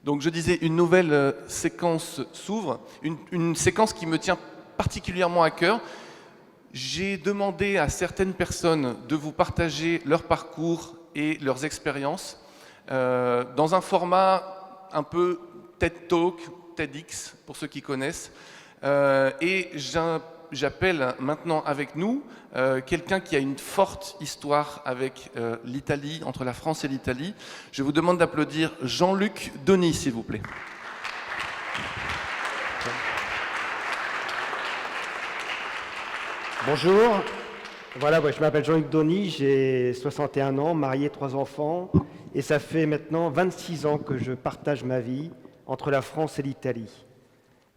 Donc je disais, une nouvelle séquence s'ouvre, une séquence qui me tient particulièrement à cœur. J'ai demandé à certaines personnes de vous partager leur parcours et leurs expériences dans un format un peu TED Talk, TEDx, pour ceux qui connaissent. Et j'appelle maintenant avec nous quelqu'un qui a une forte histoire avec l'Italie, entre la France et l'Italie. Je vous demande d'applaudir Jean-Luc Doni, s'il vous plaît. Bonjour, voilà, je m'appelle Jean-Luc Doni, j'ai 61 ans, marié, 3 enfants, et ça fait maintenant 26 ans que je partage ma vie entre la France et l'Italie.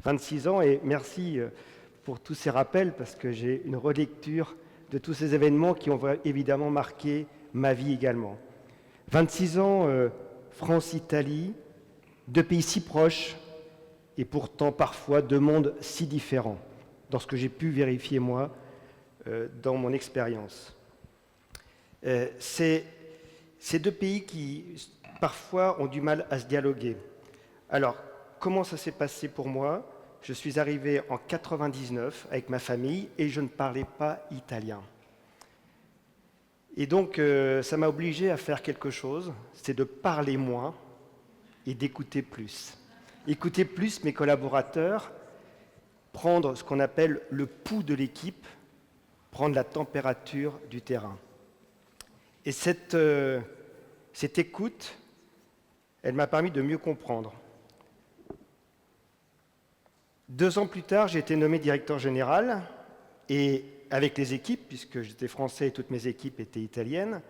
26 ans, et merci pour tous ces rappels, parce que j'ai une relecture de tous ces événements qui ont évidemment marqué ma vie également. 26 ans, France-Italie, deux pays si proches, et pourtant parfois deux mondes si différents, dans ce que j'ai pu vérifier moi, dans mon expérience. C'est deux pays qui, parfois, ont du mal à se dialoguer. Alors, comment ça s'est passé pour moi ? Je suis arrivé en 99 avec ma famille et je ne parlais pas italien. Et donc, ça m'a obligé à faire quelque chose, c'est de parler moins et d'écouter plus. Écouter plus mes collaborateurs, prendre ce qu'on appelle le pouls de l'équipe, prendre la température du terrain. Et cette écoute, elle m'a permis de mieux comprendre. 2 ans plus tard, j'ai été nommé directeur général, et avec les équipes, puisque j'étais français et toutes mes équipes étaient italiennes,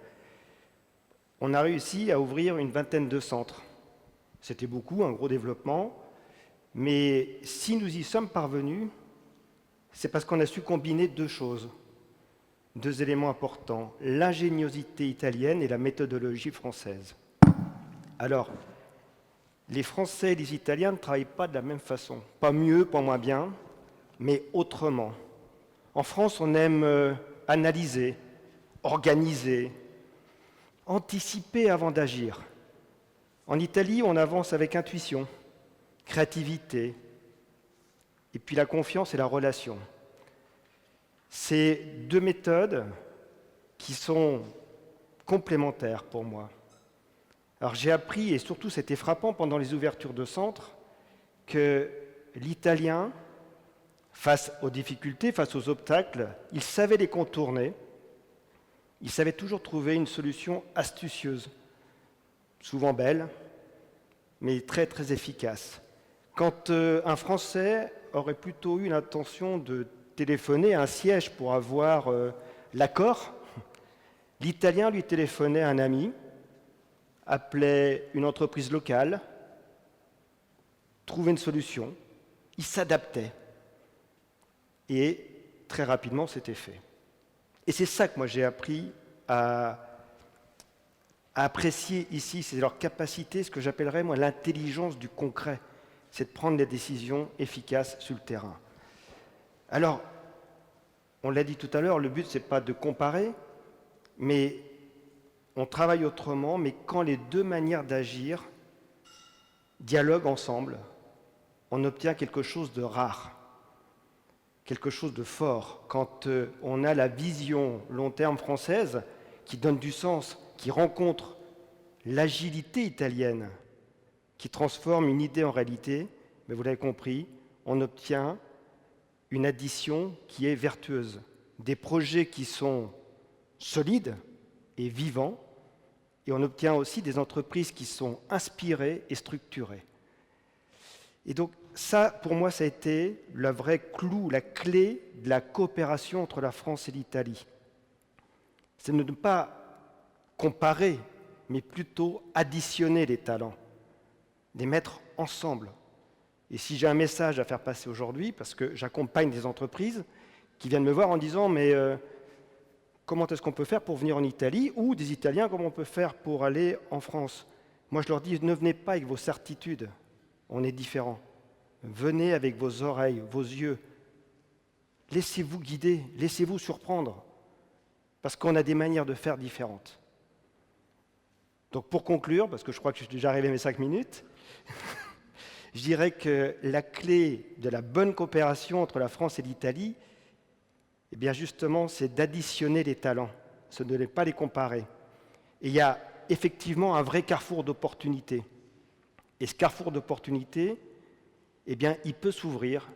on a réussi à ouvrir une vingtaine de centres. C'était beaucoup, un gros développement, mais si nous y sommes parvenus, c'est parce qu'on a su combiner 2 choses. 2 éléments importants, l'ingéniosité italienne et la méthodologie française. Alors, les Français et les Italiens ne travaillent pas de la même façon. Pas mieux, pas moins bien, mais autrement. En France, on aime analyser, organiser, anticiper avant d'agir. En Italie, on avance avec intuition, créativité, et puis la confiance et la relation. C'est 2 méthodes qui sont complémentaires pour moi. Alors j'ai appris, et surtout c'était frappant pendant les ouvertures de centres, que l'italien, face aux difficultés, face aux obstacles, il savait les contourner, il savait toujours trouver une solution astucieuse, souvent belle, mais très très efficace. Quand un Français aurait plutôt eu l'intention de téléphoner à un siège pour avoir l'accord, l'Italien lui téléphonait à un ami, appelait une entreprise locale, trouvait une solution, il s'adaptait. Et très rapidement, c'était fait. Et c'est ça que moi j'ai appris à apprécier ici, c'est leur capacité, ce que j'appellerais moi l'intelligence du concret, c'est de prendre des décisions efficaces sur le terrain. Alors, on l'a dit tout à l'heure, le but, ce n'est pas de comparer, mais on travaille autrement, mais quand les 2 manières d'agir dialoguent ensemble, on obtient quelque chose de rare, quelque chose de fort. Quand on a la vision long terme française qui donne du sens, qui rencontre l'agilité italienne, qui transforme une idée en réalité, mais vous l'avez compris, on obtient une addition qui est vertueuse. Des projets qui sont solides et vivants, et on obtient aussi des entreprises qui sont inspirées et structurées. Et donc ça, pour moi, ça a été le vrai clou, la clé de la coopération entre la France et l'Italie. C'est de ne pas comparer, mais plutôt additionner les talents, les mettre ensemble. Et si j'ai un message à faire passer aujourd'hui, parce que j'accompagne des entreprises qui viennent me voir en disant « mais comment est-ce qu'on peut faire pour venir en Italie ?» ou des Italiens « comment on peut faire pour aller en France ?» Moi, je leur dis « ne venez pas avec vos certitudes, on est différents. Venez avec vos oreilles, vos yeux. Laissez-vous guider, laissez-vous surprendre, parce qu'on a des manières de faire différentes. » Donc pour conclure, parce que je crois que je suis déjà arrivé à mes 5 minutes, Je dirais que la clé de la bonne coopération entre la France et l'Italie, eh bien justement, c'est d'additionner les talents, ce n'est pas les comparer. Et il y a effectivement un vrai carrefour d'opportunités. Et ce carrefour d'opportunités, eh bien, il peut s'ouvrir.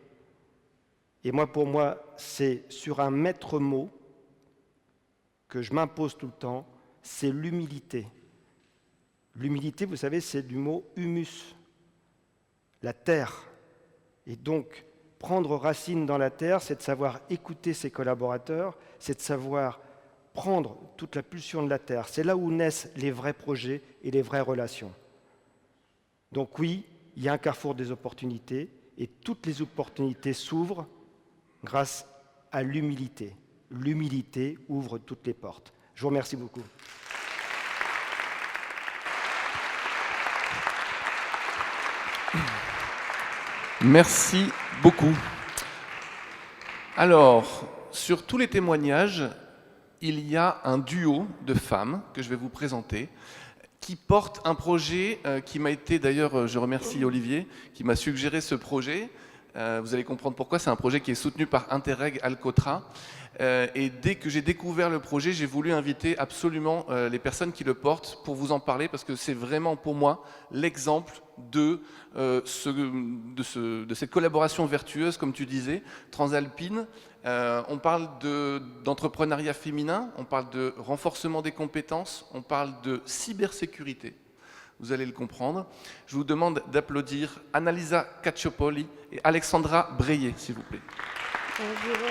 Et moi, pour moi, c'est sur un maître mot que je m'impose tout le temps, c'est l'humilité. L'humilité, vous savez, c'est du mot humus, la terre. Et donc, prendre racine dans la terre, c'est de savoir écouter ses collaborateurs, c'est de savoir prendre toute la pulsion de la terre. C'est là où naissent les vrais projets et les vraies relations. Donc oui, il y a un carrefour des opportunités, et toutes les opportunités s'ouvrent grâce à l'humilité. L'humilité ouvre toutes les portes. Je vous remercie beaucoup. Merci beaucoup. Alors, sur tous les témoignages, il y a un duo de femmes que je vais vous présenter qui porte un projet qui m'a été, d'ailleurs, je remercie Olivier, qui m'a suggéré ce projet. Vous allez comprendre pourquoi. C'est un projet qui est soutenu par Interreg Alcotra. Et dès que j'ai découvert le projet, j'ai voulu inviter absolument les personnes qui le portent pour vous en parler, parce que c'est vraiment pour moi l'exemple de cette collaboration vertueuse, comme tu disais, transalpine. On parle d'entrepreneuriat féminin, on parle de renforcement des compétences, on parle de cybersécurité. Vous allez le comprendre. Je vous demande d'applaudir Annalisa Cacciopoli et Alexandra Breillet, s'il vous plaît. Bonjour.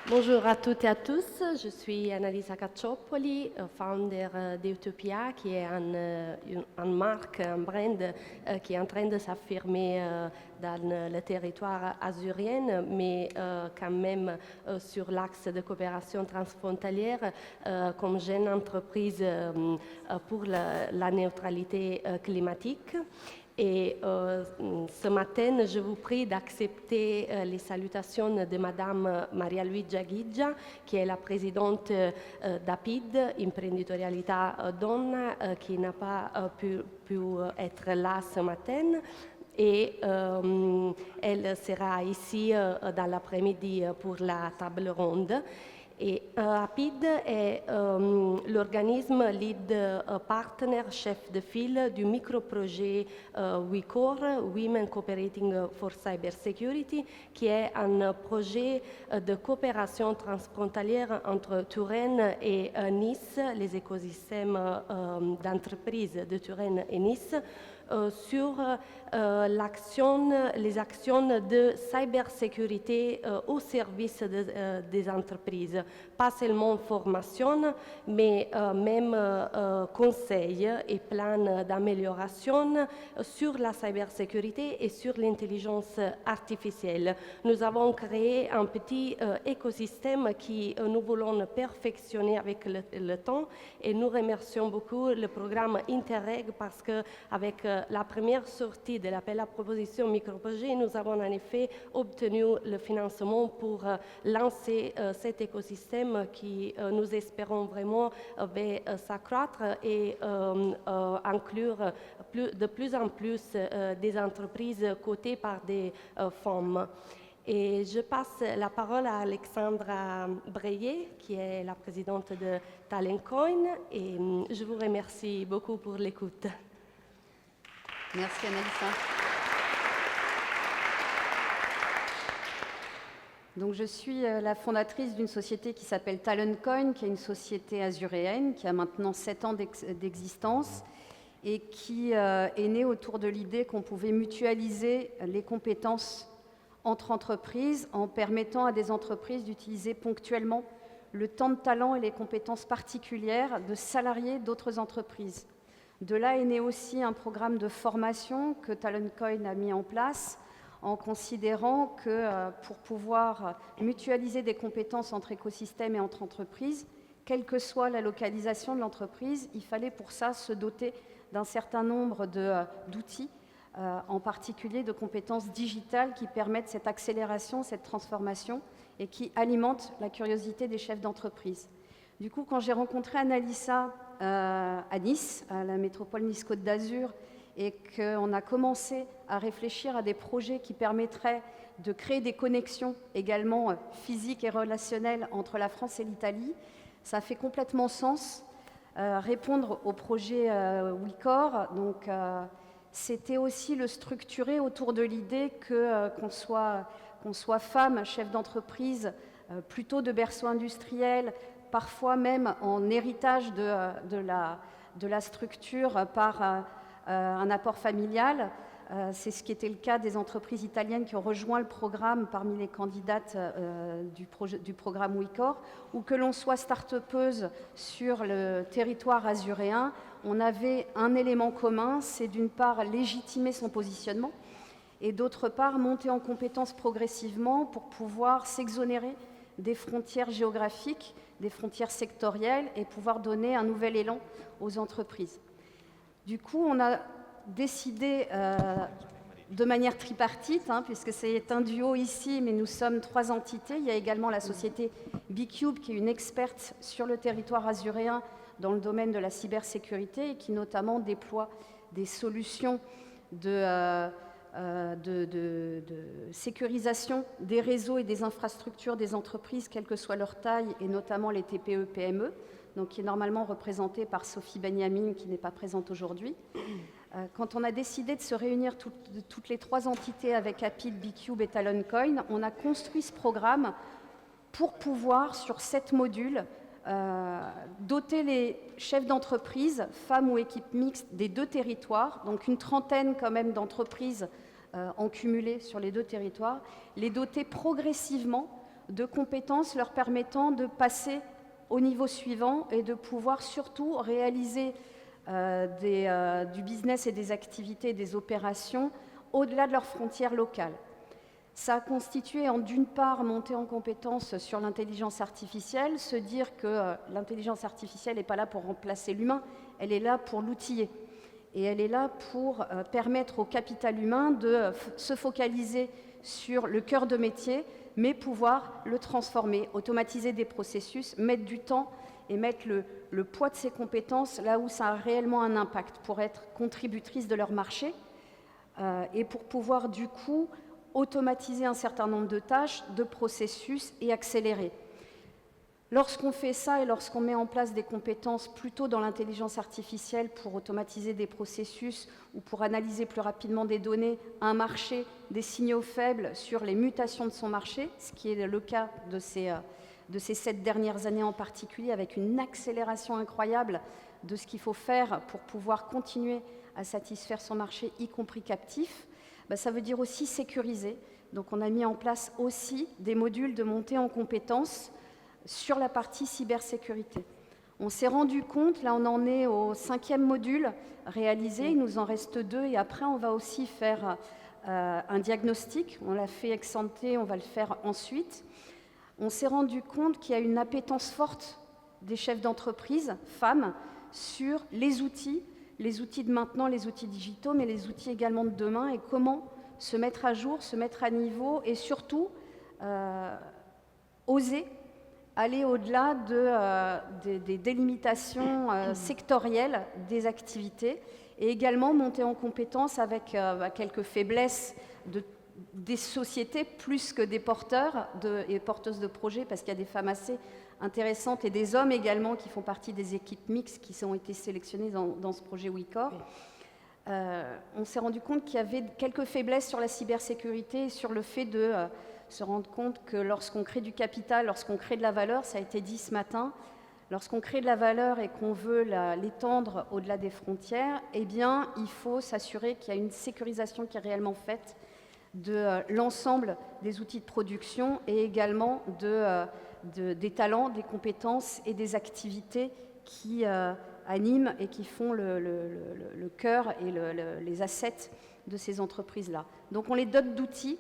Bonjour à toutes et à tous, je suis Annalisa Cacciopoli, founder d'Utopia, qui est une marque, un brand qui est en train de s'affirmer dans le territoire azurien, mais quand même sur l'axe de coopération transfrontalière comme jeune entreprise pour la neutralité climatique. Et ce matin, je vous prie d'accepter les salutations de Madame Maria Luigia Ghiggia, qui est la présidente d'APID, Imprenditorialità Donna, qui n'a pas pu être là ce matin. Et elle sera ici dans l'après-midi pour la table ronde. Et APID est l'organisme lead partner, chef de file du micro-projet WeCore, Women Cooperating for Cybersecurity, qui est un projet de coopération transfrontalière entre Touraine et Nice, les écosystèmes d'entreprises de Touraine et Nice, sur les actions de cybersécurité au service des entreprises. Pas seulement formation, mais même conseils et plans d'amélioration sur la cybersécurité et sur l'intelligence artificielle. Nous avons créé un petit écosystème qui nous voulons perfectionner avec le temps, et nous remercions beaucoup le programme Interreg parce qu'avec la première sortie de l'appel à proposition microprojet, nous avons en effet obtenu le financement pour lancer cet écosystème qui, nous espérons vraiment, va s'accroître et inclure de plus en plus des entreprises cotées par des femmes. Et je passe la parole à Alexandra Breillet, qui est la présidente de Talentcoin, et je vous remercie beaucoup pour l'écoute. Merci Annalisa. Donc, je suis la fondatrice d'une société qui s'appelle Talentcoin, qui est une société azuréenne qui a maintenant 7 ans d'existence et qui est née autour de l'idée qu'on pouvait mutualiser les compétences entre entreprises en permettant à des entreprises d'utiliser ponctuellement le temps de talent et les compétences particulières de salariés d'autres entreprises. De là est né aussi un programme de formation que Talentcoin a mis en place en considérant que pour pouvoir mutualiser des compétences entre écosystèmes et entre entreprises, quelle que soit la localisation de l'entreprise, il fallait pour ça se doter d'un certain nombre d'outils, en particulier de compétences digitales qui permettent cette accélération, cette transformation et qui alimentent la curiosité des chefs d'entreprise. Du coup, quand j'ai rencontré Annalisa à Nice, à la métropole Nice-Côte d'Azur, et qu'on a commencé à réfléchir à des projets qui permettraient de créer des connexions également physiques et relationnelles entre la France et l'Italie, ça a fait complètement sens. Répondre au projet WeCore, donc c'était aussi le structurer autour de l'idée qu'on soit femme, chef d'entreprise, plutôt de berceau industriel, parfois même en héritage de la structure par un apport familial. C'est ce qui était le cas des entreprises italiennes qui ont rejoint le programme parmi les candidates du programme WeCore, ou que l'on soit start-upeuse sur le territoire azuréen, on avait un élément commun, c'est d'une part légitimer son positionnement et d'autre part monter en compétence progressivement pour pouvoir s'exonérer des frontières géographiques, des frontières sectorielles et pouvoir donner un nouvel élan aux entreprises. Du coup, on a décidé de manière tripartite, puisque c'est un duo ici, mais nous sommes 3 entités. Il y a également la société B-Cube, qui est une experte sur le territoire azuréen dans le domaine de la cybersécurité et qui notamment déploie des solutions de sécurisation des réseaux et des infrastructures des entreprises, quelle que soit leur taille, et notamment les TPE-PME, donc qui est normalement représentée par Sophie Benyamin, qui n'est pas présente aujourd'hui. Quand on a décidé de se réunir toutes les 3 entités avec Apid, B-Cube et Taloncoin, on a construit ce programme pour pouvoir, sur 7 modules, doter les chefs d'entreprise, femmes ou équipes mixtes des 2 territoires, donc une trentaine quand même d'entreprises en cumulé sur les 2 territoires, les doter progressivement de compétences leur permettant de passer au niveau suivant et de pouvoir surtout réaliser du business et des activités et des opérations au-delà de leurs frontières locales. Ça a constitué d'une part monter en compétence sur l'intelligence artificielle, se dire que l'intelligence artificielle n'est pas là pour remplacer l'humain, elle est là pour l'outiller. Et elle est là pour permettre au capital humain de se focaliser sur le cœur de métier, mais pouvoir le transformer, automatiser des processus, mettre du temps et mettre le poids de ses compétences là où ça a réellement un impact pour être contributrice de leur marché et pour pouvoir du coup automatiser un certain nombre de tâches, de processus et accélérer. Lorsqu'on fait ça et lorsqu'on met en place des compétences plutôt dans l'intelligence artificielle pour automatiser des processus ou pour analyser plus rapidement des données, un marché, des signaux faibles sur les mutations de son marché, ce qui est le cas de ces 7 dernières années en particulier, avec une accélération incroyable de ce qu'il faut faire pour pouvoir continuer à satisfaire son marché, y compris captif, ça veut dire aussi sécuriser. Donc on a mis en place aussi des modules de montée en compétences sur la partie cybersécurité. On s'est rendu compte, là on en est au 5e module réalisé, il nous en reste 2 et après on va aussi faire un diagnostic, on l'a fait ex ante, on va le faire ensuite. On s'est rendu compte qu'il y a une appétence forte des chefs d'entreprise, femmes, sur les outils de maintenant, les outils digitaux, mais les outils également de demain et comment se mettre à jour, se mettre à niveau et surtout oser aller au-delà des délimitations sectorielles des activités et également monter en compétence avec quelques faiblesses des sociétés plus que des porteurs et porteuses de projets, parce qu'il y a des femmes assez intéressantes et des hommes également qui font partie des équipes mixtes qui ont été sélectionnés dans ce projet WeCore. On s'est rendu compte qu'il y avait quelques faiblesses sur la cybersécurité et sur le fait de se rendre compte que lorsqu'on crée du capital, lorsqu'on crée de la valeur, ça a été dit ce matin, lorsqu'on crée de la valeur et qu'on veut l'étendre au-delà des frontières, eh bien, il faut s'assurer qu'il y a une sécurisation qui est réellement faite de l'ensemble des outils de production et également des talents, des compétences et des activités qui animent et qui font le cœur et les assets de ces entreprises-là. Donc on les dote d'outils.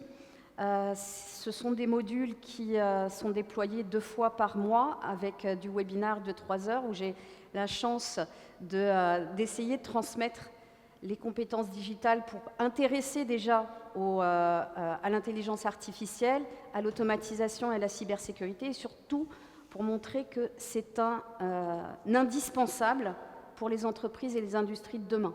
Ce sont des modules qui sont déployés 2 fois par mois avec du webinaire de 3 heures où j'ai la chance d'essayer de transmettre les compétences digitales pour intéresser déjà à l'intelligence artificielle, à l'automatisation et à la cybersécurité et surtout pour montrer que c'est un indispensable pour les entreprises et les industries de demain.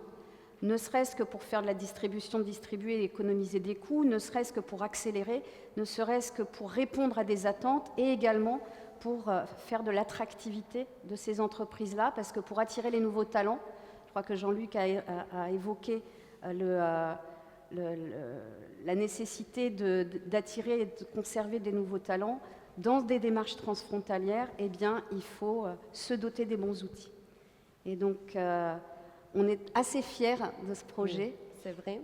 Ne serait-ce que pour faire de la distribution, distribuer et économiser des coûts, ne serait-ce que pour accélérer, ne serait-ce que pour répondre à des attentes et également pour faire de l'attractivité de ces entreprises-là, parce que pour attirer les nouveaux talents, je crois que Jean-Luc a évoqué la nécessité d'attirer et de conserver des nouveaux talents, dans des démarches transfrontalières, eh bien, il faut se doter des bons outils. Et donc, on est assez fiers de ce projet. Oui, c'est vrai.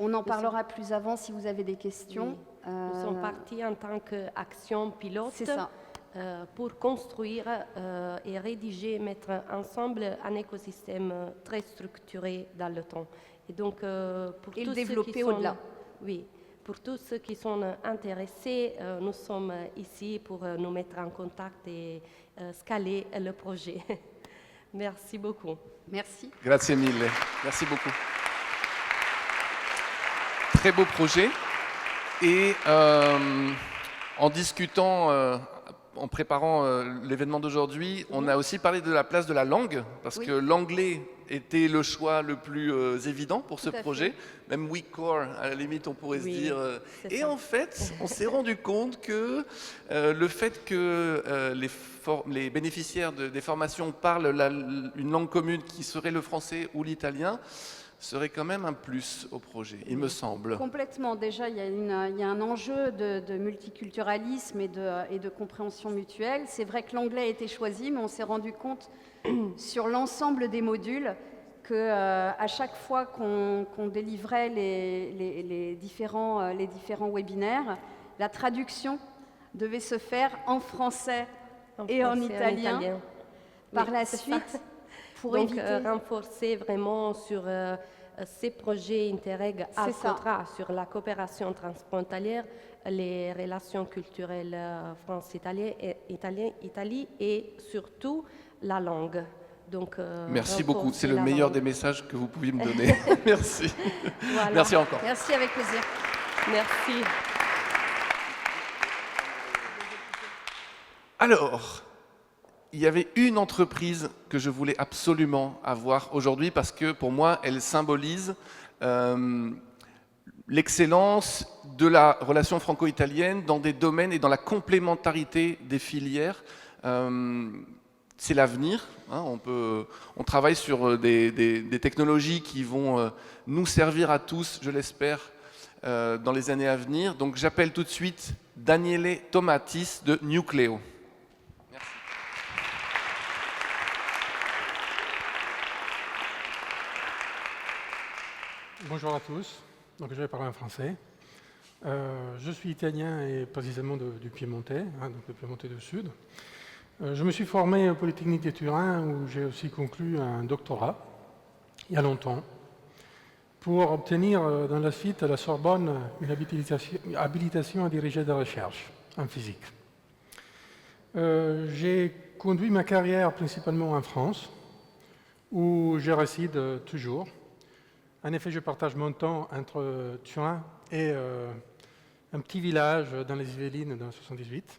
On en parlera plus avant si vous avez des questions. Oui. Nous sommes partis en tant qu'action pilote pour construire et rédiger, mettre ensemble un écosystème très structuré dans le temps. Et donc, pour et tous le développer ceux qui sont, au-delà. Oui, pour tous ceux qui sont intéressés, nous sommes ici pour nous mettre en contact et scaler le projet. Merci beaucoup. Merci. Grazie mille. Merci beaucoup. Très beau projet. Et en discutant, en préparant l'événement d'aujourd'hui, on a aussi parlé de la place de la langue, parce que l'anglais était le choix le plus évident pour ce projet. Même WeCore, à la limite, on pourrait se dire. Et en fait, on s'est rendu compte que le fait que les bénéficiaires des formations parlent une langue commune qui serait le français ou l'italien serait quand même un plus au projet, il me semble. Complètement. Déjà, il y a un enjeu de multiculturalisme et de compréhension mutuelle. C'est vrai que l'anglais a été choisi, mais on s'est rendu compte sur l'ensemble des modules qu'à chaque fois qu'on délivrait les différents webinaires, la traduction devait se faire en français et en italien. Par la suite, pour donc, éviter... renforcer vraiment sur ces projets Interreg Alcotra, sur la coopération transfrontalière, les relations culturelles France-Italie et surtout la langue. Donc, merci beaucoup, c'est le meilleur des messages que vous pouviez me donner. Merci. Voilà. Merci encore. Merci, avec plaisir. Merci. Alors, il y avait une entreprise que je voulais absolument avoir aujourd'hui parce que pour moi, elle symbolise l'excellence de la relation franco-italienne dans des domaines et dans la complémentarité des filières. C'est l'avenir. Hein, on travaille sur des technologies qui vont nous servir à tous, je l'espère, dans les années à venir. Donc j'appelle tout de suite Daniele Tomatis de Nucleo. Bonjour à tous, donc je vais parler en français. Je suis italien et précisément du Piémontais, donc le Piémontais du Sud. Je me suis formé au Polytechnique de Turin où j'ai aussi conclu un doctorat, il y a longtemps, pour obtenir dans la suite à la Sorbonne une habilitation à diriger des recherches en physique. J'ai conduit ma carrière principalement en France, où je réside toujours. En effet, je partage mon temps entre Turin et un petit village dans les Yvelines, dans le 78,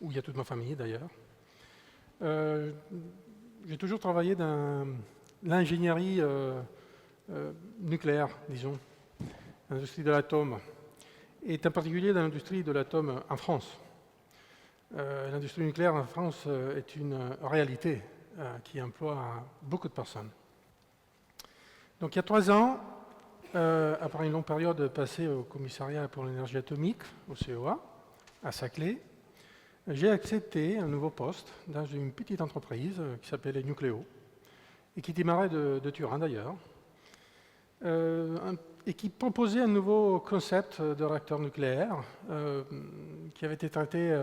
où il y a toute ma famille d'ailleurs. J'ai toujours travaillé dans l'ingénierie nucléaire, disons, l'industrie de l'atome, et en particulier dans l'industrie de l'atome en France. L'industrie nucléaire en France est une réalité qui emploie beaucoup de personnes. Donc il y a 3 ans, après une longue période passée au commissariat pour l'énergie atomique, au CEA, à Saclay, j'ai accepté un nouveau poste dans une petite entreprise qui s'appelait Nucleo, et qui démarrait de Turin d'ailleurs, et qui proposait un nouveau concept de réacteur nucléaire qui avait été traité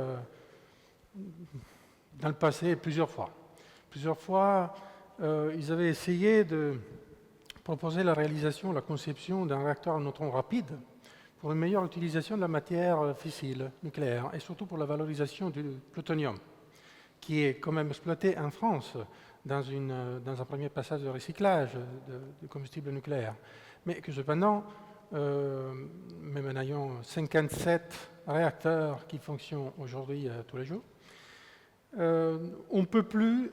dans le passé plusieurs fois. Plusieurs fois, ils avaient essayé de proposer la réalisation, la conception d'un réacteur à neutrons rapide pour une meilleure utilisation de la matière fissile nucléaire et surtout pour la valorisation du plutonium, qui est quand même exploité en France dans un premier passage de recyclage du combustible nucléaire. Mais que cependant, même en ayant 57 réacteurs qui fonctionnent aujourd'hui tous les jours, on ne peut plus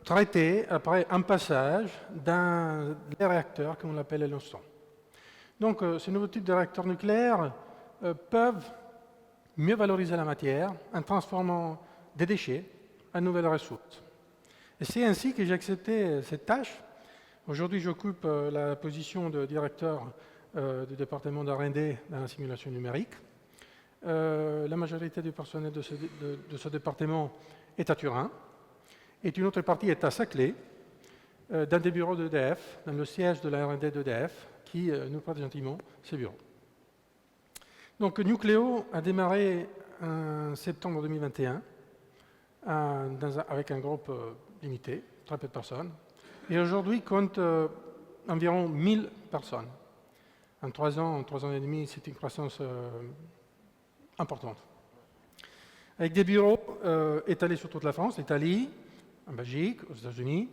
traiter après un passage d'un réacteur, comme on l'appelle à l'instant. Donc, ces nouveaux types de réacteurs nucléaires peuvent mieux valoriser la matière en transformant des déchets en nouvelles ressources. Et c'est ainsi que j'ai accepté cette tâche. Aujourd'hui, j'occupe la position de directeur du département d'R&D dans la simulation numérique. La majorité du personnel de ce département est à Turin, et une autre partie est à Saclay, dans des bureaux d'EDF, dans le siège de la R&D d'EDF, qui nous prête gentiment ses bureaux. Donc Nucléo a démarré en septembre 2021 avec un groupe limité, très peu de personnes, et aujourd'hui compte environ 1000 personnes. En 3 ans et demi, c'est une croissance importante. Avec des bureaux étalés sur toute la France, l'Italie, en Belgique, aux États-Unis,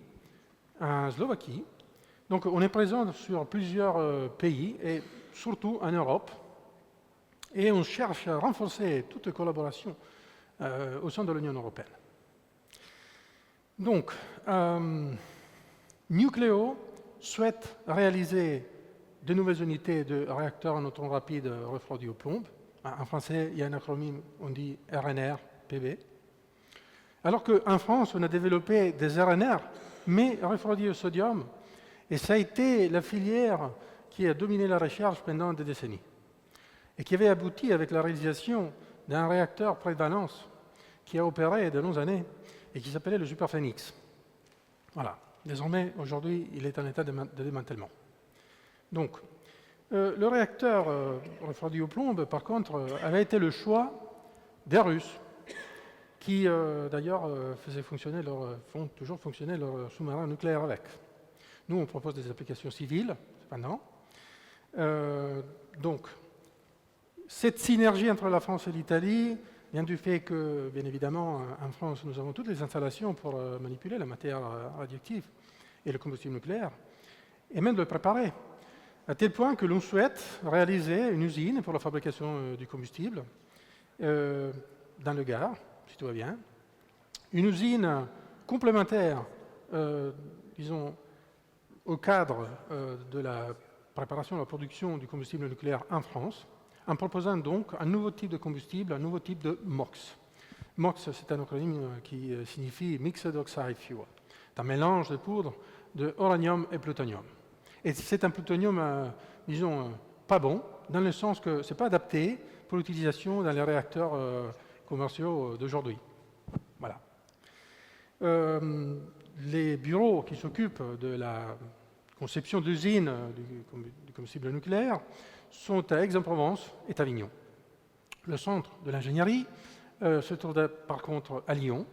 en Slovaquie. Donc on est présent sur plusieurs pays, et surtout en Europe, et on cherche à renforcer toute collaboration au sein de l'Union européenne. Donc, Nucléo souhaite réaliser de nouvelles unités de réacteurs en neutron rapide refroidis aux plombes. En français, il y a un acronyme, on dit RNR-PB. Alors qu'en France, on a développé des RNR, mais refroidis au sodium, et ça a été la filière qui a dominé la recherche pendant des décennies, et qui avait abouti avec la réalisation d'un réacteur prévalence qui a opéré de longues années, et qui s'appelait le Superphénix. Voilà. Désormais, aujourd'hui, il est en état de démantèlement. Donc, le réacteur refroidi aux plombes, par contre, avait été le choix des Russes, qui d'ailleurs font toujours fonctionner leur sous-marin nucléaire avec. Nous, on propose des applications civiles, cependant. Donc, cette synergie entre la France et l'Italie vient du fait que, bien évidemment, en France, nous avons toutes les installations pour manipuler la matière radioactive et le combustible nucléaire, et même de le préparer, à tel point que l'on souhaite réaliser une usine pour la fabrication du combustible dans le Gard, si tout va bien. Une usine complémentaire, disons, au cadre de la préparation et la production du combustible nucléaire en France, en proposant donc un nouveau type de combustible, un nouveau type de MOX. MOX, c'est un acronyme qui signifie Mixed Oxide Fuel. C'est un mélange de poudre de uranium et plutonium. Et c'est un plutonium, disons, pas bon, dans le sens que ce n'est pas adapté pour l'utilisation dans les réacteurs commerciaux d'aujourd'hui. Voilà. Les bureaux qui s'occupent de la conception d'usines du combustible nucléaire sont à Aix-en-Provence et Avignon. Le centre de l'ingénierie se trouve par contre à Lyon,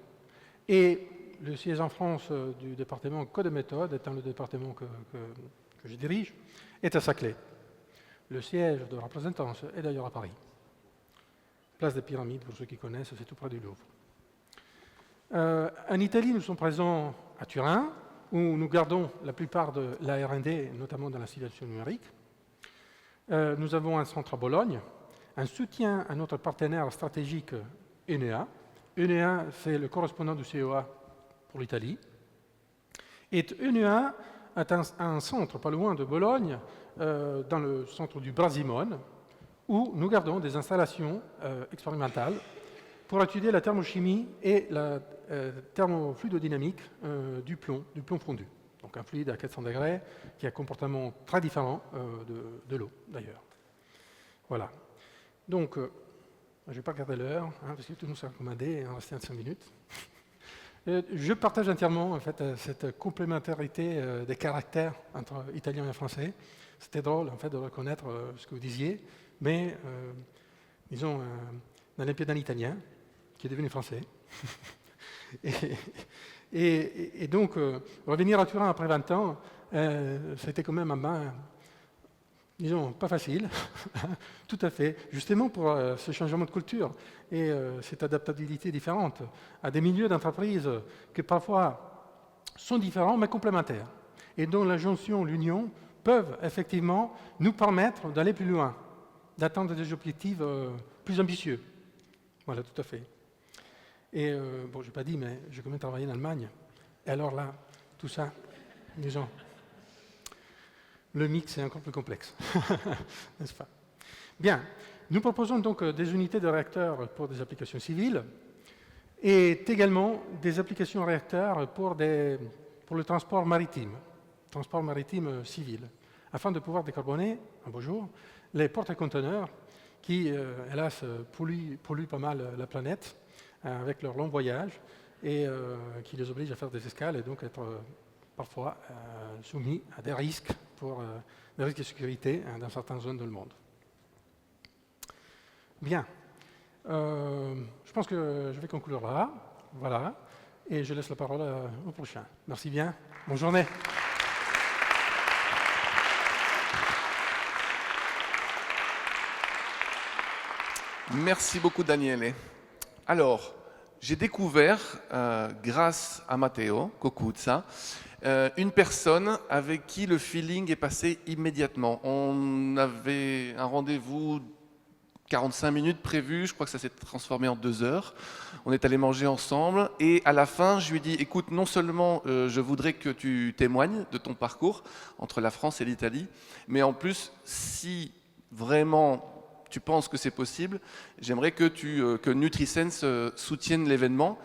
et le siège en France du département Code et Méthode, étant le département que je dirige, est à Saclay. Le siège de représentance est d'ailleurs à Paris. Place des Pyramides, pour ceux qui connaissent, c'est tout près du Louvre. En Italie, nous sommes présents à Turin, où nous gardons la plupart de la R&D, notamment dans la simulation numérique. Nous avons un centre à Bologne, un soutien à notre partenaire stratégique Enea. Enea, c'est le correspondant du CEA pour l'Italie. Et Enea a un centre pas loin de Bologne, dans le centre du Brasimone, où nous gardons des installations expérimentales pour étudier la thermochimie et la thermofluidodynamique du plomb fondu. Donc un fluide à 400 degrés qui a un comportement très différent de l'eau, d'ailleurs. Voilà. Donc, je ne vais pas regarder l'heure, parce que tout nous s'est recommandé, il en restait 5 minutes. Je partage entièrement en fait, cette complémentarité des caractères entre italien et français. C'était drôle en fait, de reconnaître ce que vous disiez, mais disons, un Olympiade italien qui est devenu français. et donc, revenir à Turin après 20 ans, c'était quand même un bain, disons, pas facile, tout à fait, justement pour ce changement de culture et cette adaptabilité différente à des milieux d'entreprise qui parfois sont différents mais complémentaires, et dont la jonction, l'union, peuvent effectivement nous permettre d'aller plus loin, d'atteindre des objectifs plus ambitieux. Voilà, tout à fait. Et bon, je n'ai pas dit, mais j'ai quand même travaillé en Allemagne. Et alors là, tout ça, les gens, le mix est encore plus complexe, n'est-ce pas? Bien, nous proposons donc des unités de réacteurs pour des applications civiles et également des applications réacteurs pour le transport maritime civil, afin de pouvoir décarboner, un beau jour, les porte-conteneurs qui, hélas, polluent pas mal la planète avec leur long voyage et qui les obligent à faire des escales et donc être parfois soumis à des risques des risques de sécurité dans certaines zones du monde. Bien. Je pense que je vais conclure là. Voilà. Et je laisse la parole au prochain. Merci bien. Bonne journée. Merci beaucoup, Daniele. Alors, j'ai découvert, grâce à Matteo Cocuzza, une personne avec qui le feeling est passé immédiatement. On avait un rendez-vous 45 minutes prévu, je crois que ça s'est transformé en 2 heures. On est allé manger ensemble et à la fin, je lui ai dit, écoute, non seulement je voudrais que tu témoignes de ton parcours entre la France et l'Italie, mais en plus, si vraiment tu penses que c'est possible, j'aimerais que NutriSense soutienne l'événement.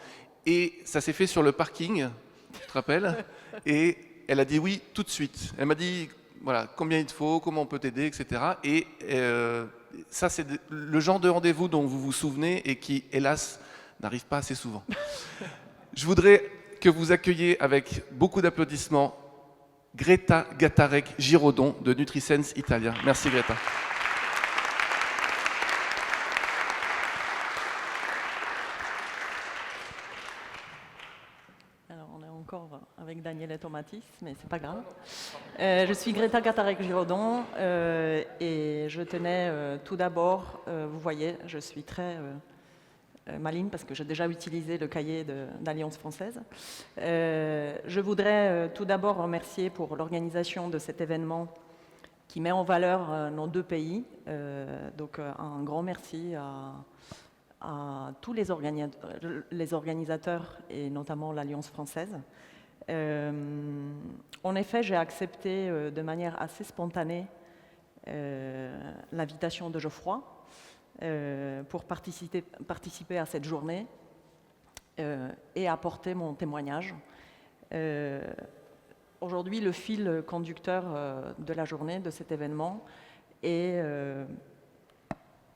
Et ça s'est fait sur le parking, tu te rappelles? Et elle a dit oui tout de suite. Elle m'a dit, voilà, combien il te faut, comment on peut t'aider, etc. Et ça, c'est le genre de rendez-vous dont vous vous souvenez et qui, hélas, n'arrive pas assez souvent. Je voudrais que vous accueilliez avec beaucoup d'applaudissements Greta Gattarec-Girodon de NutriSense Italia. Merci Greta. Alors, on est encore avec Daniele Tomatis, mais c'est pas grave. Je suis Greta Gattarec-Girodon et je tenais tout d'abord, vous voyez, je suis très maligne parce que j'ai déjà utilisé le cahier d'Alliance française. Je voudrais tout d'abord remercier pour l'organisation de cet événement qui met en valeur nos 2 pays. Donc un grand merci à tous les organisateurs et notamment l'Alliance française. En effet, j'ai accepté de manière assez spontanée l'invitation de Geoffroy pour participer à cette journée et apporter mon témoignage. Aujourd'hui, le fil conducteur de la journée, de cet événement, est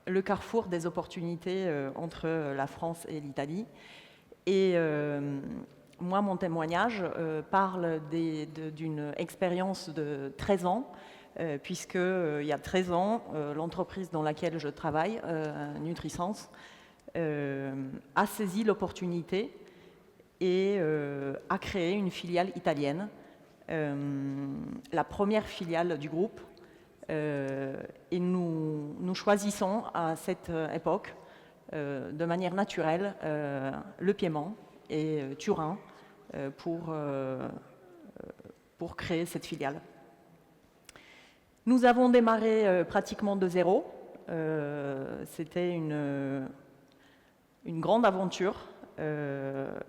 le carrefour des opportunités entre la France et l'Italie. Et moi, mon témoignage parle d'une expérience de 13 ans, puisqu'il y a 13 ans, l'entreprise dans laquelle je travaille, NutriSense, a saisi l'opportunité et a créé une filiale italienne, la première filiale du groupe. Et nous choisissons à cette époque, de manière naturelle, le Piémont et Turin pour créer cette filiale. Nous avons démarré pratiquement de zéro. C'était une grande aventure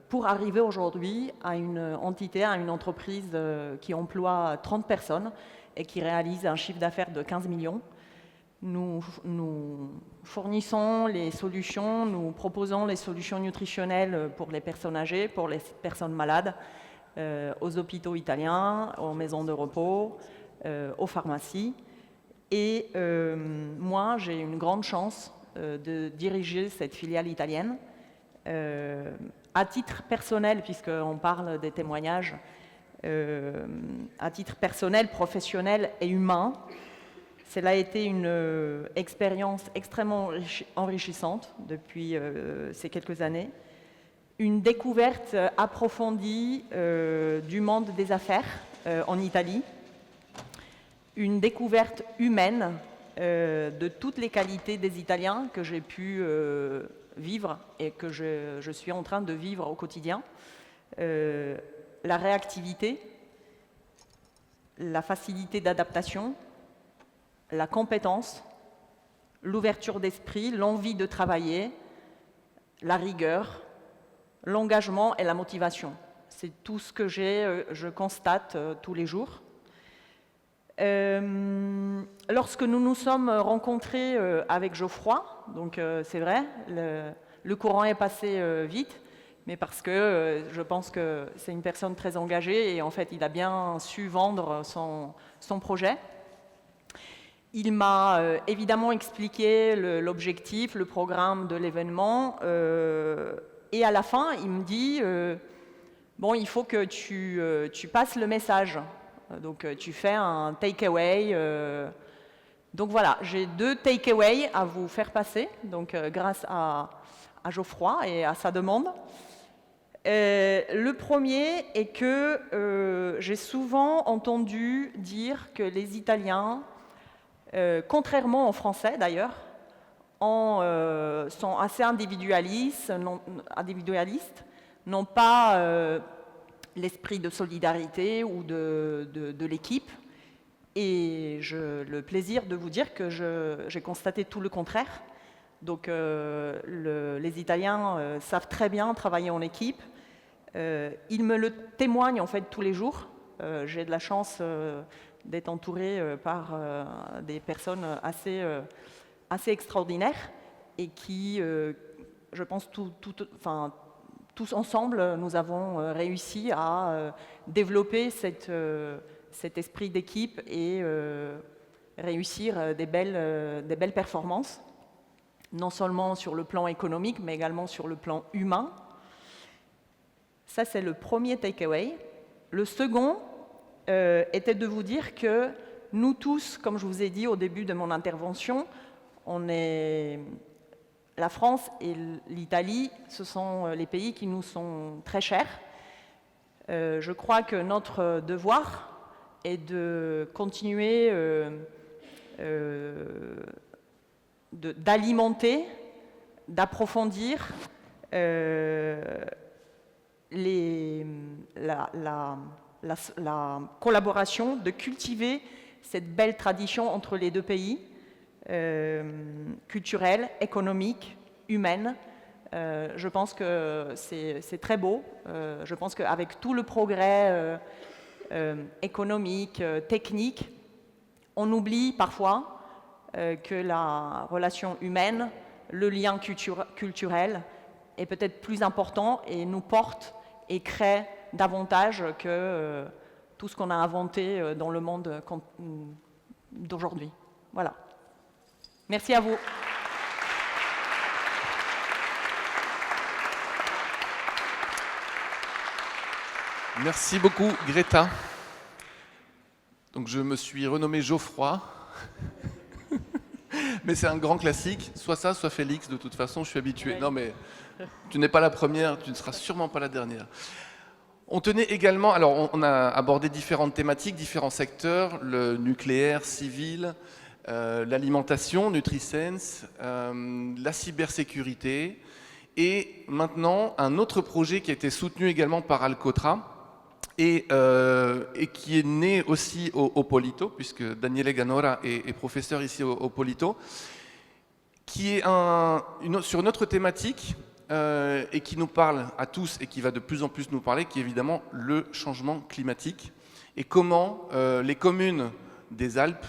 pour arriver aujourd'hui à une entité, à une entreprise qui emploie 30 personnes et qui réalise un chiffre d'affaires de 15 millions. Nous fournissons les solutions, nous proposons les solutions nutritionnelles pour les personnes âgées, pour les personnes malades, aux hôpitaux italiens, aux maisons de repos, aux pharmacies. Et moi, j'ai une grande chance de diriger cette filiale italienne. À titre personnel, puisqu'on parle des témoignages, à titre personnel, professionnel et humain, cela a été une expérience extrêmement enrichissante depuis ces quelques années. Une découverte approfondie du monde des affaires en Italie. Une découverte humaine de toutes les qualités des Italiens que j'ai pu vivre et que je suis en train de vivre au quotidien. La réactivité, la facilité d'adaptation, la compétence, l'ouverture d'esprit, l'envie de travailler, la rigueur, l'engagement et la motivation. C'est tout ce que je constate tous les jours. Lorsque nous nous sommes rencontrés avec Geoffroy, donc c'est vrai, le courant est passé vite, mais parce que je pense que c'est une personne très engagée et en fait il a bien su vendre son projet. Il m'a évidemment expliqué l'objectif, le programme de l'événement et à la fin il me dit bon, il faut que tu passes le message. Donc tu fais un takeaway. Donc voilà, j'ai 2 takeaways à vous faire passer, donc grâce à Geoffroy et à sa demande. Le premier est que j'ai souvent entendu dire que les Italiens, contrairement aux Français d'ailleurs, sont assez individualistes, n'ont pas l'esprit de solidarité ou de l'équipe. Et j'ai le plaisir de vous dire que j'ai constaté tout le contraire. Donc les Italiens savent très bien travailler en équipe. Ils me le témoignent en fait tous les jours. J'ai de la chance d'être entourée par des personnes assez extraordinaires et qui, je pense, tous ensemble, nous avons réussi à développer cet esprit d'équipe et réussir des belles performances, non seulement sur le plan économique, mais également sur le plan humain. Ça, c'est le premier takeaway. Le second était de vous dire que nous tous, comme je vous ai dit au début de mon intervention, la France et l'Italie, ce sont les pays qui nous sont très chers. Je crois que notre devoir est de continuer d'alimenter, d'approfondir la collaboration, de cultiver cette belle tradition entre les 2 pays, culturelle, économique, humaine. Je pense que c'est très beau. Je pense qu'avec tout le progrès économique, technique, on oublie parfois que la relation humaine, le lien culturel est peut-être plus important et nous porte et crée davantage que tout ce qu'on a inventé dans le monde d'aujourd'hui. Voilà. Merci à vous. Merci beaucoup, Greta. Donc, je me suis renommé Geoffroy. Mais c'est un grand classique. Soit ça, soit Félix. De toute façon, je suis habitué. Ouais. Non, mais tu n'es pas la première, tu ne seras sûrement pas la dernière. On tenait également... Alors, on a abordé différentes thématiques, différents secteurs, le nucléaire, civil, l'alimentation, NutriSense, la cybersécurité, et maintenant un autre projet qui a été soutenu également par Alcotra et qui est né aussi au Polito, puisque Daniele Ganora est professeur ici au Polito, qui est sur une autre thématique et qui nous parle à tous et qui va de plus en plus nous parler, qui est évidemment le changement climatique et comment les communes des Alpes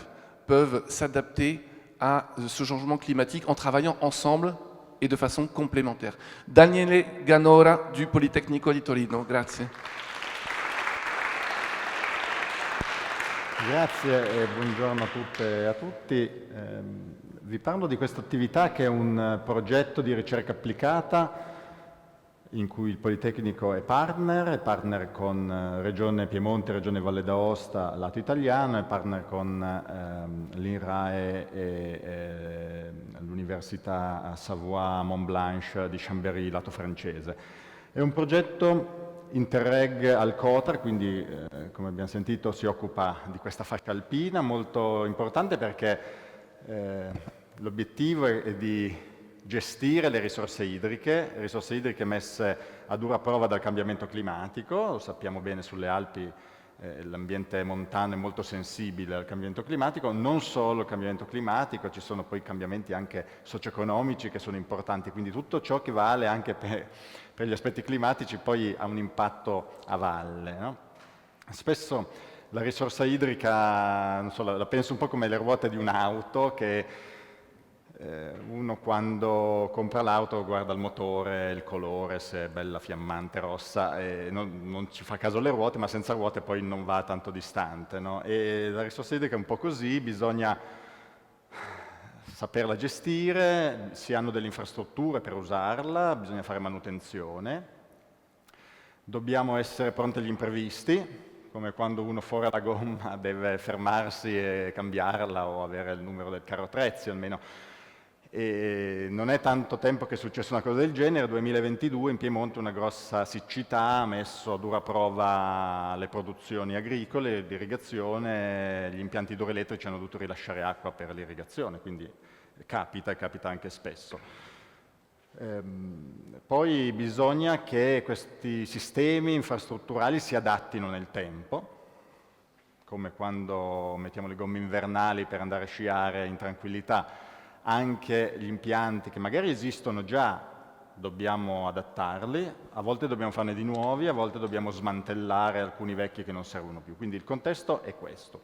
peuvent s'adapter à ce changement climatique en travaillant ensemble et de façon complémentaire. Daniele Ganora du Politecnico di Torino, grazie. Grazie e buongiorno a tutte e a tutti. Vi parlo di questa attività che è un progetto di ricerca applicata in cui il Politecnico è partner con Regione Piemonte, Regione Valle d'Aosta, lato italiano, è partner con l'INRAE e l'Università Savoie Mont Blanc di Chambéry, lato francese. È un progetto Interreg Alcotra, quindi come abbiamo sentito si occupa di questa fascia alpina, molto importante perché l'obiettivo è di gestire le risorse idriche messe a dura prova dal cambiamento climatico. Lo sappiamo bene, sulle Alpi l'ambiente montano è molto sensibile al cambiamento climatico, non solo il cambiamento climatico, ci sono poi cambiamenti anche socio-economici che sono importanti, quindi tutto ciò che vale anche per gli aspetti climatici poi ha un impatto a valle, no? Spesso la risorsa idrica, non so, la penso un po' come le ruote di un'auto, che uno quando compra l'auto guarda il motore, il colore, se è bella fiammante rossa, e non ci fa caso alle ruote, ma senza ruote poi non va tanto distante, no? E la risorsa idrica è un po' così, bisogna saperla gestire, si hanno delle infrastrutture per usarla, bisogna fare manutenzione, dobbiamo essere pronti agli imprevisti, come quando uno fuori la gomma deve fermarsi e cambiarla o avere il numero del carro attrezzi almeno. E non è tanto tempo che è successa una cosa del genere, 2022 in Piemonte una grossa siccità ha messo a dura prova le produzioni agricole di irrigazione, gli impianti idroelettrici hanno dovuto rilasciare acqua per l'irrigazione, quindi capita e capita anche spesso. Poi bisogna che questi sistemi infrastrutturali si adattino nel tempo, come quando mettiamo le gomme invernali per andare a sciare in tranquillità, anche gli impianti che magari esistono già dobbiamo adattarli, a volte dobbiamo farne di nuovi, a volte dobbiamo smantellare alcuni vecchi che non servono più, quindi il contesto è questo.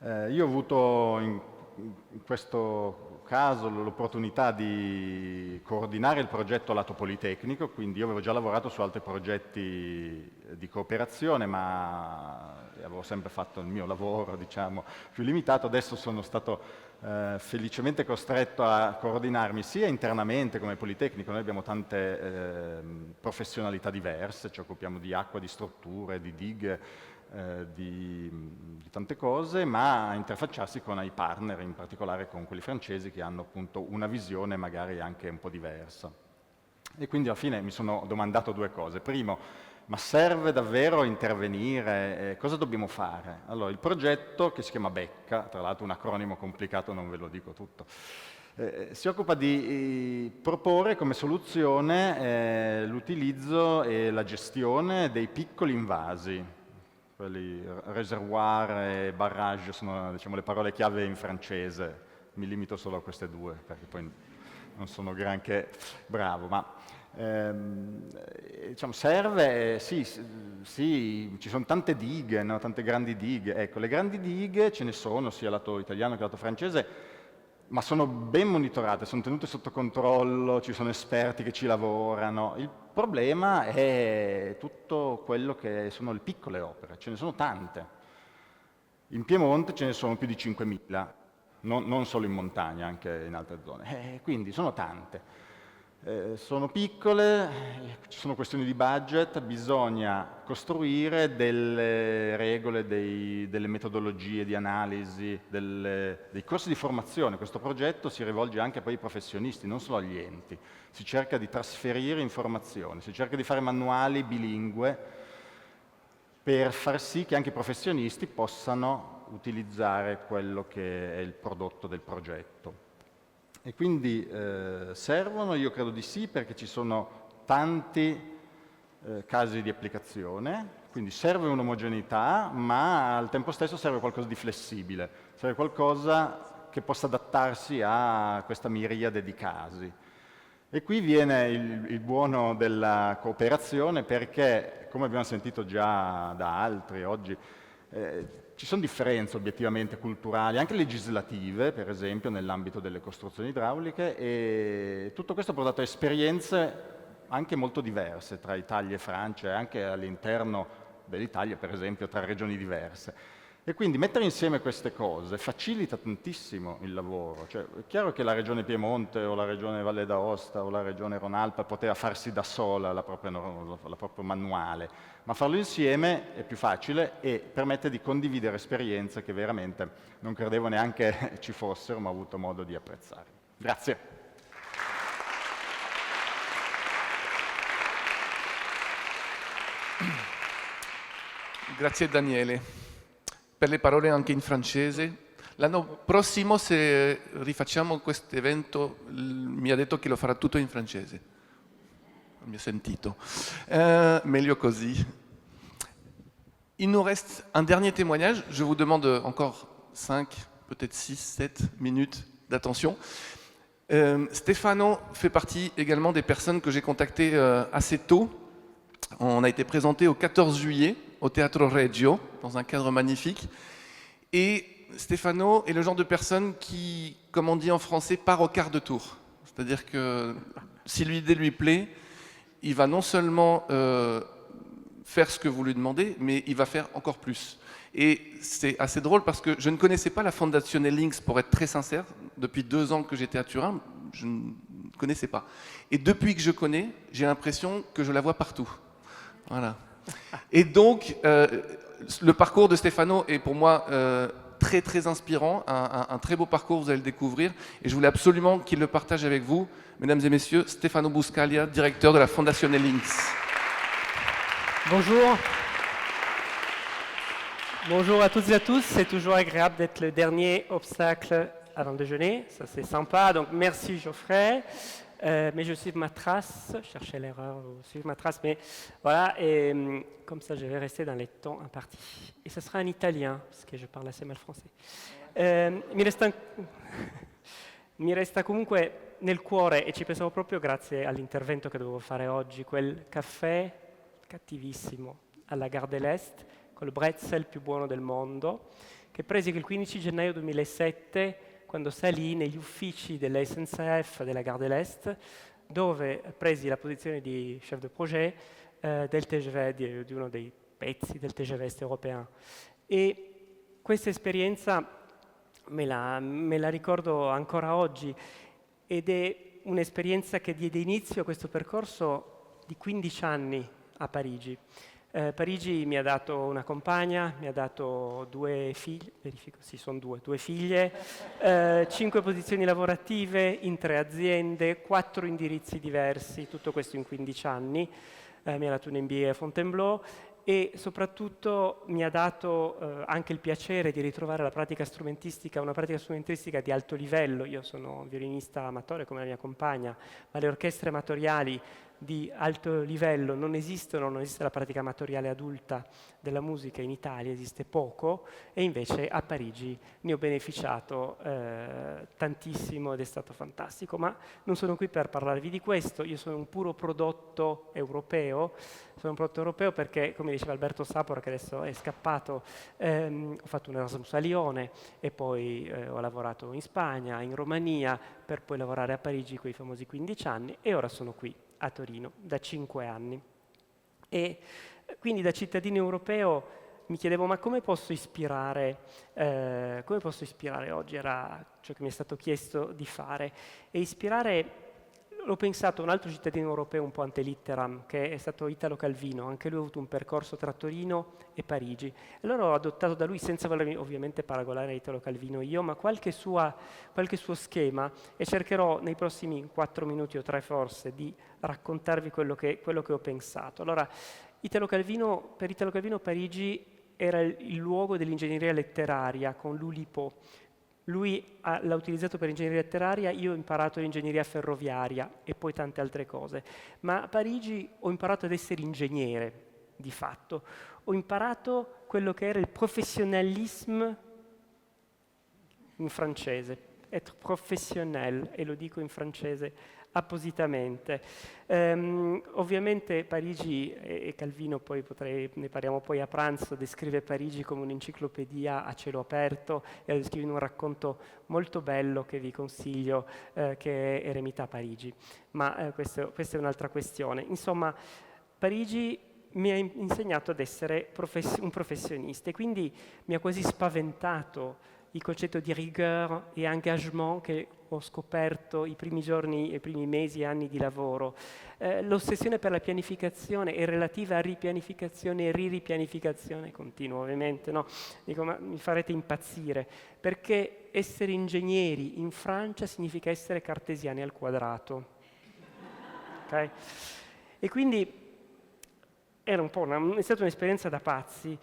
Io ho avuto in questo caso l'opportunità di coordinare il progetto lato politecnico, quindi io avevo già lavorato su altri progetti di cooperazione, ma avevo sempre fatto il mio lavoro, diciamo, più limitato. Adesso sono stato felicemente costretto a coordinarmi sia internamente come Politecnico, noi abbiamo tante professionalità diverse, ci occupiamo di acqua, di strutture, di dighe, di tante cose, ma a interfacciarsi con i partner, in particolare con quelli francesi che hanno appunto una visione magari anche un po' diversa. E quindi alla fine mi sono domandato due cose. Primo, ma serve davvero intervenire? Cosa dobbiamo fare? Allora, il progetto, che si chiama Becca, tra l'altro un acronimo complicato, non ve lo dico tutto, si occupa di proporre come soluzione l'utilizzo e la gestione dei piccoli invasi. Quelli reservoir e barrage sono, diciamo, le parole chiave in francese, mi limito solo a queste due perché poi non sono granché bravo, ma diciamo, serve, sì, ci sono tante dighe, no? Tante grandi dighe, ecco, le grandi dighe ce ne sono sia lato italiano che lato francese, ma sono ben monitorate, sono tenute sotto controllo, ci sono esperti che ci lavorano. Il problema è tutto quello che sono le piccole opere, ce ne sono tante. In Piemonte ce ne sono più di 5.000, non solo in montagna, anche in altre zone. Quindi sono tante. Sono piccole, ci sono questioni di budget, bisogna costruire delle regole, delle metodologie di analisi, dei corsi di formazione. Questo progetto si rivolge anche poi ai professionisti, non solo agli enti. Si cerca di trasferire informazioni, si cerca di fare manuali bilingue per far sì che anche i professionisti possano utilizzare quello che è il prodotto del progetto. E quindi servono? Io credo di sì, perché ci sono tanti casi di applicazione, quindi serve un'omogeneità, ma al tempo stesso serve qualcosa di flessibile, serve qualcosa che possa adattarsi a questa miriade di casi. E qui viene il buono della cooperazione, perché, come abbiamo sentito già da altri oggi, ci sono differenze obiettivamente culturali, anche legislative, per esempio nell'ambito delle costruzioni idrauliche, e tutto questo ha portato a esperienze anche molto diverse tra Italia e Francia, e anche all'interno dell'Italia, per esempio, tra regioni diverse. E quindi mettere insieme queste cose facilita tantissimo il lavoro. Cioè, è chiaro che la regione Piemonte o la regione Valle d'Aosta o la regione Rhône-Alpes poteva farsi da sola la propria manuale, ma farlo insieme è più facile e permette di condividere esperienze che veramente non credevo neanche ci fossero, ma ho avuto modo di apprezzare. Grazie. Grazie Daniele per le parole anche in francese. L'anno prossimo, se rifacciamo questo evento, mi ha detto che lo farà tutto in francese. Non mi ha sentito. Meglio così. Il nous reste un dernier témoignage. Je vous demande encore 5, peut-être 6, 7 minutes d'attention. Stefano fait partie également des personnes que j'ai contactées assez tôt. On a été présenté au 14 juillet au Teatro Regio, dans un cadre magnifique. Et Stefano est le genre de personne qui, comme on dit en français, part au quart de tour. C'est-à-dire que si l'idée lui plaît, il va non seulement faire ce que vous lui demandez, mais il va faire encore plus. Et c'est assez drôle parce que je ne connaissais pas la Fondazione Links, pour être très sincère. Depuis 2 ans que j'étais à Turin, je ne connaissais pas. Et depuis que je connais, j'ai l'impression que je la vois partout. Voilà. Et donc, le parcours de Stefano est pour moi très très inspirant, un très beau parcours, vous allez le découvrir. Et je voulais absolument qu'il le partage avec vous. Mesdames et messieurs, Stefano Buscaglia, directeur de la Fondazione Links. Bonjour. Bonjour à toutes et à tous. C'est toujours agréable d'être le dernier obstacle avant le déjeuner. Ça, c'est sympa. Donc, merci Geoffrey. Mais je suis ma trace. Je cherchais l'erreur, suivre ma trace. Mais voilà. Et comme ça, je vais rester dans les temps impartis. Et ce sera en italien, parce que je parle assez mal français. Mi resta comunque nel cuore, e ci pensavo proprio grazie all'intervento che dovevo fare oggi, quel caffè cattivissimo alla Gare de l'Est, col bretzel più buono del mondo, che presi il 15 gennaio 2007 quando salì negli uffici dell'SNCF della Gare de l'Est, dove presi la posizione di chef de projet del TGV, di uno dei pezzi del TGV Est européen. E questa esperienza me la ricordo ancora oggi, ed è un'esperienza che diede inizio a questo percorso di 15 anni a Parigi. Parigi mi ha dato una compagna, mi ha dato 2 figlie, verifico, sì, sono 2 figlie, 5 posizioni lavorative in 3 aziende, 4 indirizzi diversi, tutto questo in 15 anni. Mi ha dato un MBA a Fontainebleau e soprattutto mi ha dato anche il piacere di ritrovare la pratica strumentistica, una pratica strumentistica di alto livello. Io sono un violinista amatore come la mia compagna, ma le orchestre amatoriali di alto livello non esistono, non esiste la pratica amatoriale adulta della musica in Italia, esiste poco, e invece a Parigi ne ho beneficiato tantissimo ed è stato fantastico. Ma non sono qui per parlarvi di questo, io sono un puro prodotto europeo, perché, come diceva Alberto Sapor, che adesso è scappato, ho fatto un Erasmus a Lione e poi ho lavorato in Spagna, in Romania, per poi lavorare a Parigi quei famosi 15 anni, e ora sono qui a Torino da 5 anni. E quindi da cittadino europeo mi chiedevo: ma come posso ispirare oggi? Era ciò che mi è stato chiesto di fare. E ispirare, l'ho pensato a un altro cittadino europeo un po' ante litteram, che è stato Italo Calvino. Anche lui ha avuto un percorso tra Torino e Parigi. Allora ho adottato da lui, senza volermi ovviamente paragonare a Italo Calvino io, ma qualche suo schema, e cercherò nei prossimi 4 minuti o 3 forse di raccontarvi quello che ho pensato. Allora, per Italo Calvino Parigi era il luogo dell'ingegneria letteraria con l'Oulipo. Lui l'ha utilizzato per ingegneria letteraria, io ho imparato l'ingegneria ferroviaria e poi tante altre cose. Ma a Parigi ho imparato ad essere ingegnere, di fatto. Ho imparato quello che era il professionnalisme in francese, être professionnel, e lo dico in francese appositamente. Ovviamente Parigi, e Calvino poi ne parliamo poi a pranzo, descrive Parigi come un'enciclopedia a cielo aperto, e la descrive in un racconto molto bello che vi consiglio, che è Eremita a Parigi. Ma questa è un'altra questione. Insomma, Parigi mi ha insegnato ad essere un professionista, e quindi mi ha quasi spaventato il concetto di rigueur e engagement che ho scoperto i primi giorni, i primi mesi e anni di lavoro. L'ossessione per la pianificazione e relativa a ripianificazione e riripianificazione continua, ovviamente, no? Dico, ma mi farete impazzire, perché essere ingegneri in Francia significa essere cartesiani al quadrato. Okay? E quindi era è stata un'esperienza da pazzi.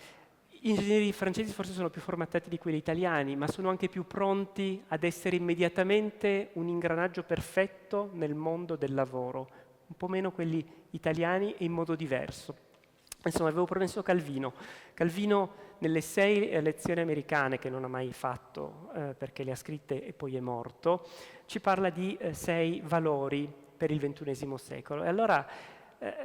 Gli ingegneri francesi forse sono più formattati di quelli italiani, ma sono anche più pronti ad essere immediatamente un ingranaggio perfetto nel mondo del lavoro, un po' meno quelli italiani e in modo diverso. Insomma, avevo promesso Calvino. Calvino, nelle 6 lezioni americane, che non ha mai fatto perché le ha scritte e poi è morto, ci parla di 6 valori per il XXI secolo. E allora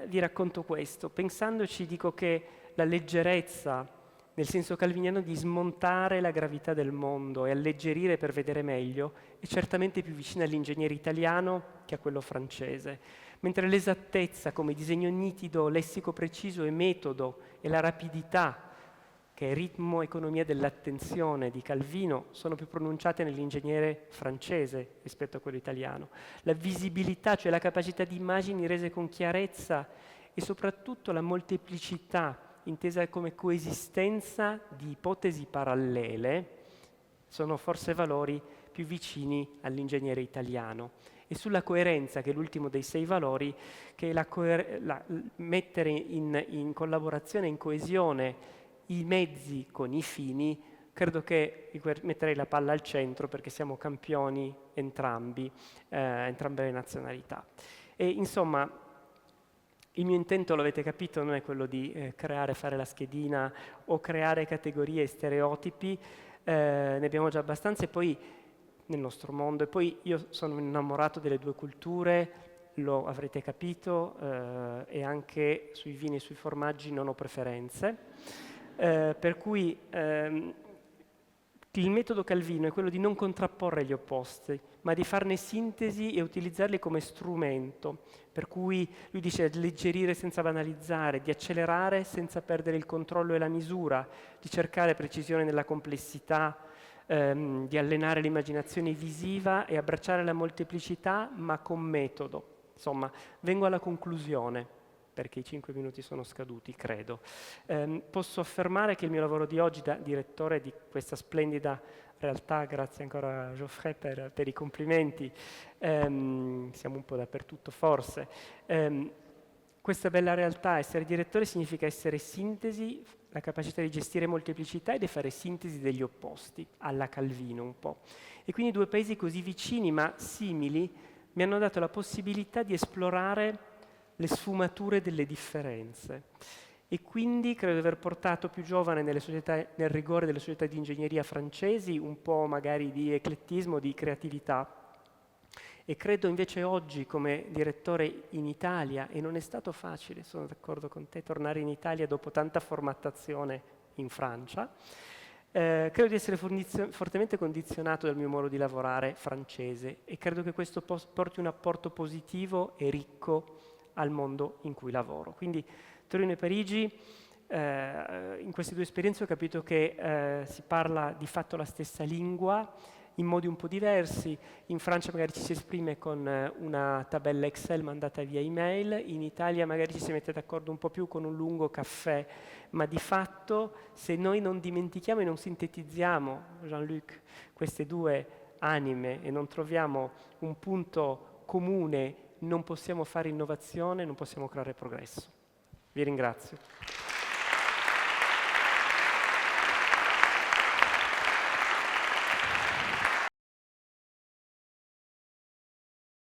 vi racconto questo. Pensandoci dico che la leggerezza, nel senso calviniano di smontare la gravità del mondo e alleggerire per vedere meglio, è certamente più vicina all'ingegnere italiano che a quello francese. Mentre l'esattezza come disegno nitido, lessico preciso e metodo e la rapidità, che è ritmo, economia dell'attenzione di Calvino, sono più pronunciate nell'ingegnere francese rispetto a quello italiano. La visibilità, cioè la capacità di immagini rese con chiarezza e soprattutto la molteplicità, intesa come coesistenza di ipotesi parallele, sono forse valori più vicini all'ingegnere italiano. E sulla coerenza, che è l'ultimo dei 6 valori, che è mettere in collaborazione, in coesione i mezzi con i fini, credo che metterei la palla al centro perché siamo campioni entrambe le nazionalità. E insomma, il mio intento, lo avete capito, non è quello di fare la schedina o creare categorie e stereotipi, ne abbiamo già abbastanza e poi nel nostro mondo. E poi io sono innamorato delle 2 culture, lo avrete capito, e anche sui vini e sui formaggi non ho preferenze. Per cui il metodo Calvino è quello di non contrapporre gli opposti, ma di farne sintesi e utilizzarli come strumento. Per cui lui dice di alleggerire senza banalizzare, di accelerare senza perdere il controllo e la misura, di cercare precisione nella complessità, di allenare l'immaginazione visiva e abbracciare la molteplicità, ma con metodo. Insomma, vengo alla conclusione, perché i 5 minuti sono scaduti, credo. Posso affermare che il mio lavoro di oggi da direttore di questa splendida realtà, grazie ancora a Geoffrey per i complimenti, siamo un po' dappertutto forse, questa bella realtà, essere direttore significa essere sintesi, la capacità di gestire molteplicità e di fare sintesi degli opposti, alla Calvino un po'. E quindi 2 paesi così vicini ma simili mi hanno dato la possibilità di esplorare le sfumature delle differenze. E quindi credo di aver portato più giovane nel rigore delle società di ingegneria francesi un po' magari di eclettismo, di creatività. E credo invece oggi come direttore in Italia, e non è stato facile, sono d'accordo con te, tornare in Italia dopo tanta formattazione in Francia, credo di essere fortemente condizionato dal mio modo di lavorare francese e credo che questo porti un apporto positivo e ricco al mondo in cui lavoro. Quindi Torino e Parigi, in queste 2 esperienze ho capito che si parla di fatto la stessa lingua in modi un po' diversi. In Francia magari ci si esprime con una tabella Excel mandata via email, in Italia magari ci si mette d'accordo un po' più con un lungo caffè, ma di fatto se noi non dimentichiamo e non sintetizziamo, Jean-Luc, queste 2 anime e non troviamo un punto comune, non possiamo fare innovazione, non possiamo creare progresso. Vi ringrazio.